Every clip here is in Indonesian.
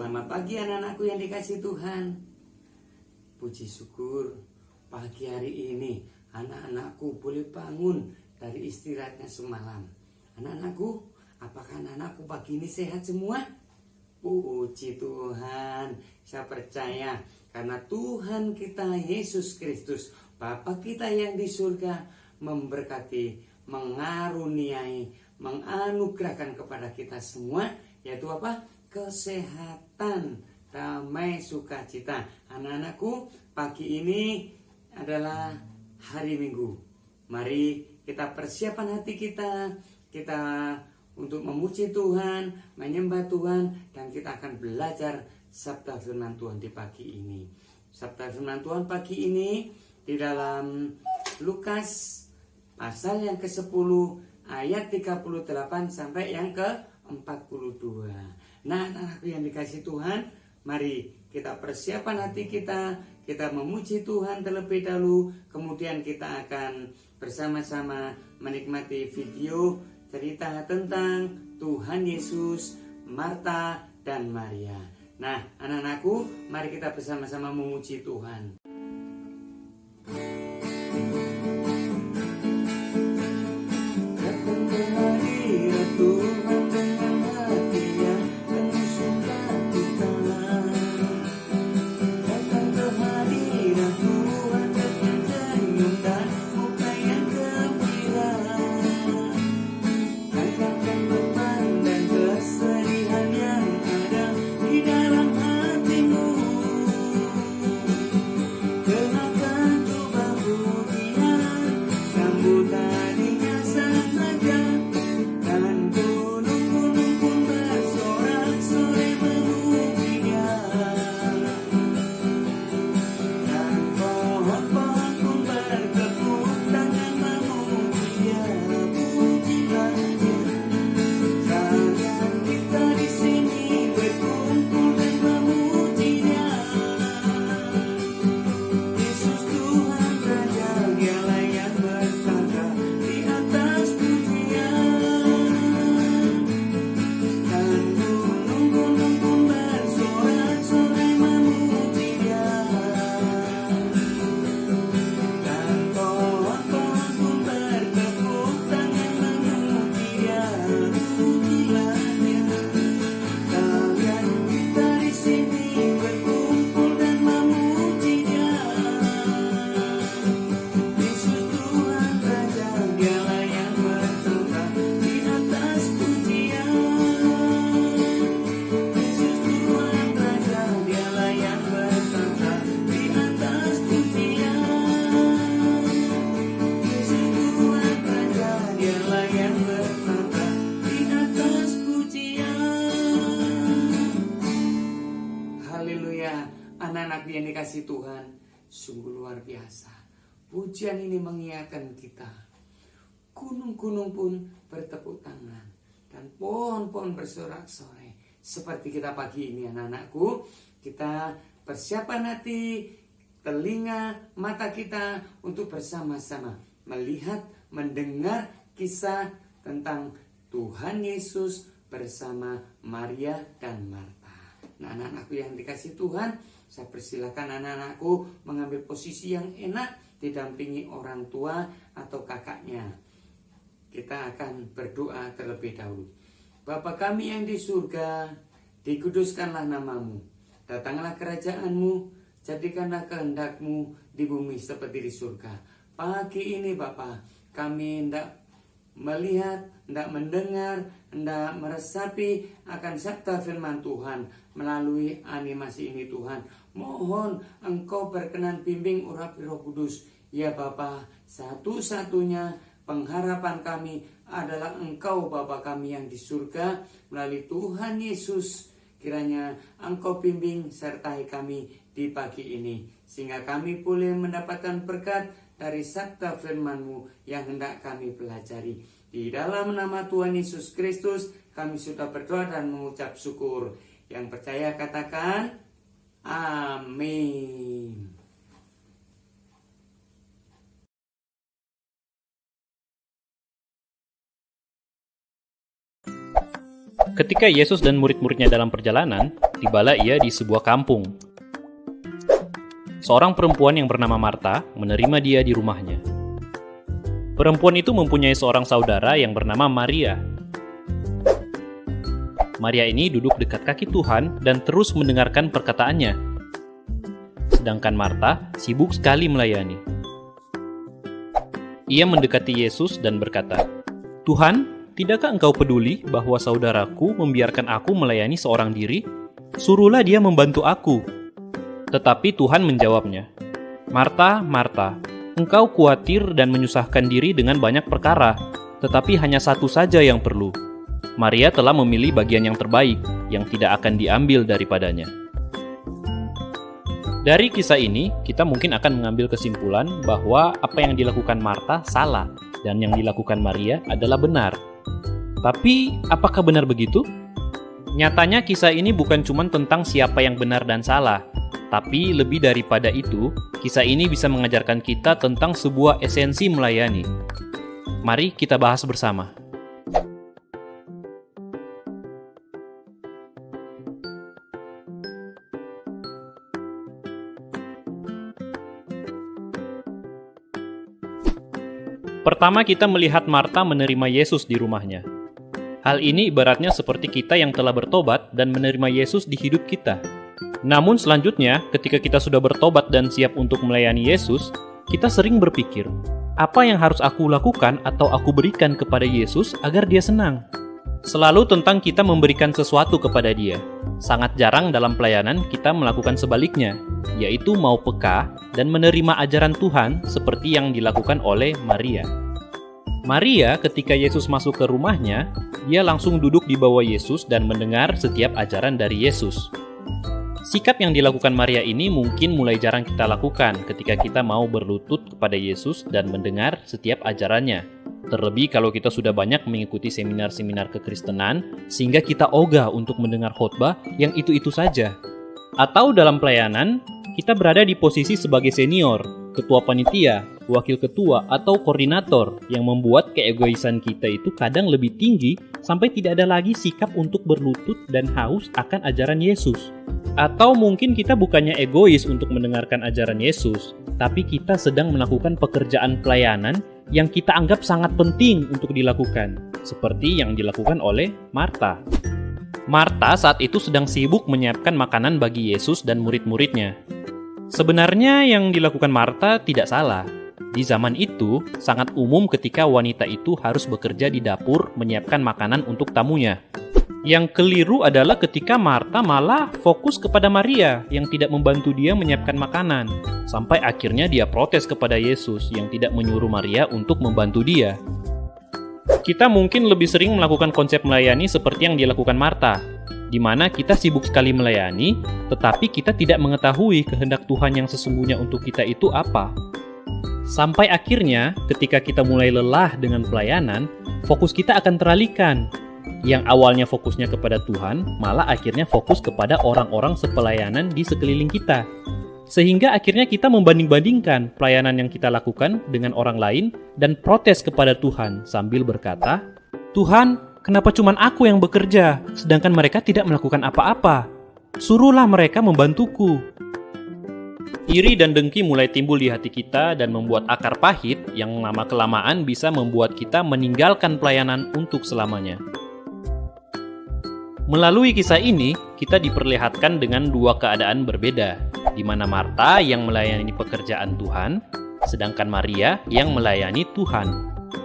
Selamat pagi anak-anakku yang dikasihi Tuhan. Puji syukur pagi hari ini anak-anakku boleh bangun dari istirahatnya semalam. Anak-anakku, apakah anak-anakku pagi ini sehat semua? Puji Tuhan, saya percaya karena Tuhan kita Yesus Kristus, Bapa kita yang di surga, memberkati, mengaruniai, menganugerahkan kepada kita semua, yaitu apa? Kesehatan, damai, sukacita. Anak-anakku, pagi ini adalah hari Minggu. Mari kita persiapan hati kita untuk memuji Tuhan, menyembah Tuhan, dan kita akan belajar sabda firman Tuhan di pagi ini. Sabda firman Tuhan pagi ini di dalam Lukas pasal yang ke-10 ayat 38 sampai yang ke-42. Nah, anak-anakku yang dikasihi Tuhan, mari kita persiapan hati kita memuji Tuhan terlebih dahulu, kemudian kita akan bersama-sama menikmati video cerita tentang Tuhan Yesus, Marta, dan Maria. Nah, anak-anakku, mari kita bersama-sama memuji Tuhan. Anak-anak yang dikasihi Tuhan, sungguh luar biasa. Pujian ini mengingatkan kita. Gunung-gunung pun bertepuk tangan dan pohon-pohon bersorak-sorai. Seperti kita pagi ini anak-anakku, kita persiapan hati, telinga, mata kita untuk bersama-sama melihat, mendengar kisah tentang Tuhan Yesus bersama Maria dan Marta. Nah, anak-anakku yang dikasihi Tuhan, saya persilakan anak-anakku mengambil posisi yang enak, didampingi orang tua atau kakaknya. Kita akan berdoa terlebih dahulu. Bapa kami yang di surga, dikuduskanlah namamu. Datanglah kerajaanmu, jadikanlah kehendak-Mu di bumi seperti di surga. Pagi ini Bapa, kami hendak melihat, hendak mendengar, hendak meresapi akan sabda firman Tuhan melalui animasi ini Tuhan. Mohon Engkau berkenan bimbing urapi Roh Kudus. Ya Bapa, satu-satunya pengharapan kami adalah Engkau Bapa kami yang di surga melalui Tuhan Yesus. Kiranya Engkau bimbing sertai kami di pagi ini, sehingga kami boleh mendapatkan berkat dari sabda firman-Mu yang hendak kami pelajari. Di dalam nama Tuhan Yesus Kristus kami sudah berdoa dan mengucap syukur. Yang percaya katakan amin. Ketika Yesus dan murid-muridnya dalam perjalanan, tibalah ia di sebuah kampung. Seorang perempuan yang bernama Marta menerima dia di rumahnya. Perempuan itu mempunyai seorang saudara yang bernama Maria. Maria ini duduk dekat kaki Tuhan dan terus mendengarkan perkataannya. Sedangkan Marta sibuk sekali melayani. Ia mendekati Yesus dan berkata, "Tuhan, tidakkah engkau peduli bahwa saudaraku membiarkan aku melayani seorang diri? Suruhlah dia membantu aku." Tetapi Tuhan menjawabnya, "Marta, Marta, engkau khawatir dan menyusahkan diri dengan banyak perkara, tetapi hanya satu saja yang perlu. Maria telah memilih bagian yang terbaik, yang tidak akan diambil daripadanya." Dari kisah ini, kita mungkin akan mengambil kesimpulan bahwa apa yang dilakukan Marta salah, dan yang dilakukan Maria adalah benar. Tapi, apakah benar begitu? Nyatanya kisah ini bukan cuma tentang siapa yang benar dan salah, tapi lebih daripada itu, kisah ini bisa mengajarkan kita tentang sebuah esensi melayani. Mari kita bahas bersama. Pertama, kita melihat Marta menerima Yesus di rumahnya. Hal ini ibaratnya seperti kita yang telah bertobat dan menerima Yesus di hidup kita. Namun selanjutnya, ketika kita sudah bertobat dan siap untuk melayani Yesus, kita sering berpikir, apa yang harus aku lakukan atau aku berikan kepada Yesus agar dia senang? Selalu tentang kita memberikan sesuatu kepada dia. Sangat jarang dalam pelayanan kita melakukan sebaliknya, yaitu mau peka dan menerima ajaran Tuhan seperti yang dilakukan oleh Maria. Maria ketika Yesus masuk ke rumahnya, dia langsung duduk di bawah Yesus dan mendengar setiap ajaran dari Yesus. Sikap yang dilakukan Maria ini mungkin mulai jarang kita lakukan ketika kita mau berlutut kepada Yesus dan mendengar setiap ajarannya. Terlebih kalau kita sudah banyak mengikuti seminar-seminar kekristenan, sehingga kita ogah untuk mendengar khotbah yang itu-itu saja. Atau dalam pelayanan, kita berada di posisi sebagai senior, ketua panitia, wakil ketua, atau koordinator yang membuat keegoisan kita itu kadang lebih tinggi sampai tidak ada lagi sikap untuk berlutut dan haus akan ajaran Yesus. Atau mungkin kita bukannya egois untuk mendengarkan ajaran Yesus, tapi kita sedang melakukan pekerjaan pelayanan yang kita anggap sangat penting untuk dilakukan, seperti yang dilakukan oleh Marta. Marta saat itu sedang sibuk menyiapkan makanan bagi Yesus dan murid-muridnya. Sebenarnya yang dilakukan Marta tidak salah. Di zaman itu, sangat umum ketika wanita itu harus bekerja di dapur menyiapkan makanan untuk tamunya. Yang keliru adalah ketika Marta malah fokus kepada Maria yang tidak membantu dia menyiapkan makanan. Sampai akhirnya dia protes kepada Yesus yang tidak menyuruh Maria untuk membantu dia. Kita mungkin lebih sering melakukan konsep melayani seperti yang dilakukan Marta, di mana kita sibuk sekali melayani, tetapi kita tidak mengetahui kehendak Tuhan yang sesungguhnya untuk kita itu apa. Sampai akhirnya, ketika kita mulai lelah dengan pelayanan, fokus kita akan teralihkan. Yang awalnya fokusnya kepada Tuhan, malah akhirnya fokus kepada orang-orang sepelayanan di sekeliling kita. Sehingga akhirnya kita membanding-bandingkan pelayanan yang kita lakukan dengan orang lain dan protes kepada Tuhan sambil berkata, "Tuhan, kenapa cuma aku yang bekerja, sedangkan mereka tidak melakukan apa-apa? Suruhlah mereka membantuku." Iri dan dengki mulai timbul di hati kita dan membuat akar pahit yang lama-kelamaan bisa membuat kita meninggalkan pelayanan untuk selamanya. Melalui kisah ini, kita diperlihatkan dengan dua keadaan berbeda, di mana Marta yang melayani pekerjaan Tuhan, sedangkan Maria yang melayani Tuhan.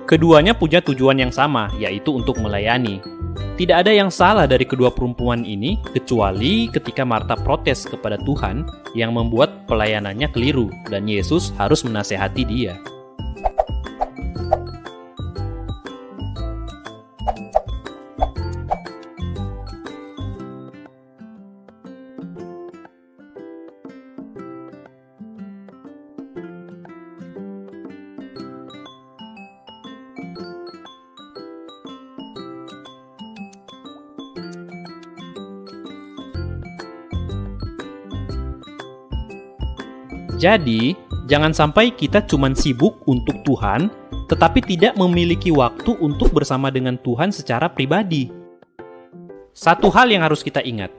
Keduanya punya tujuan yang sama, yaitu untuk melayani. Tidak ada yang salah dari kedua perempuan ini, kecuali ketika Marta protes kepada Tuhan yang membuat pelayanannya keliru, dan Yesus harus menasehati dia. Jadi, jangan sampai kita cuma sibuk untuk Tuhan, tetapi tidak memiliki waktu untuk bersama dengan Tuhan secara pribadi. Satu hal yang harus kita ingat,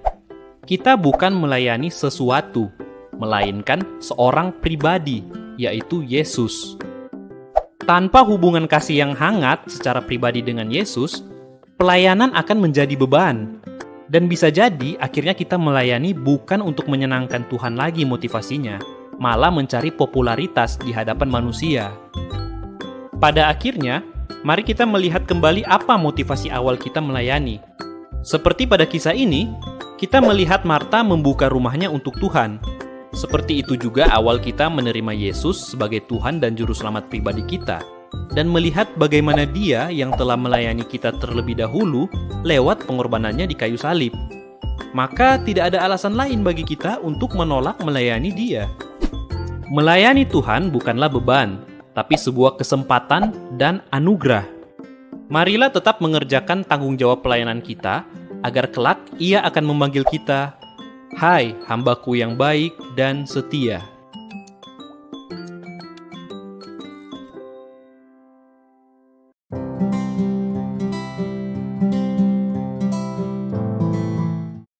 kita bukan melayani sesuatu, melainkan seorang pribadi, yaitu Yesus. Tanpa hubungan kasih yang hangat secara pribadi dengan Yesus, pelayanan akan menjadi beban. Dan bisa jadi akhirnya kita melayani bukan untuk menyenangkan Tuhan lagi motivasinya, malah mencari popularitas di hadapan manusia. Pada akhirnya, mari kita melihat kembali apa motivasi awal kita melayani. Seperti pada kisah ini, kita melihat Marta membuka rumahnya untuk Tuhan. Seperti itu juga awal kita menerima Yesus sebagai Tuhan dan Juru Selamat pribadi kita, dan melihat bagaimana Dia yang telah melayani kita terlebih dahulu lewat pengorbanannya di kayu salib. Maka tidak ada alasan lain bagi kita untuk menolak melayani Dia. Melayani Tuhan bukanlah beban, tapi sebuah kesempatan dan anugerah. Marilah tetap mengerjakan tanggung jawab pelayanan kita, agar kelak Ia akan memanggil kita, "Hai, hambaku yang baik dan setia."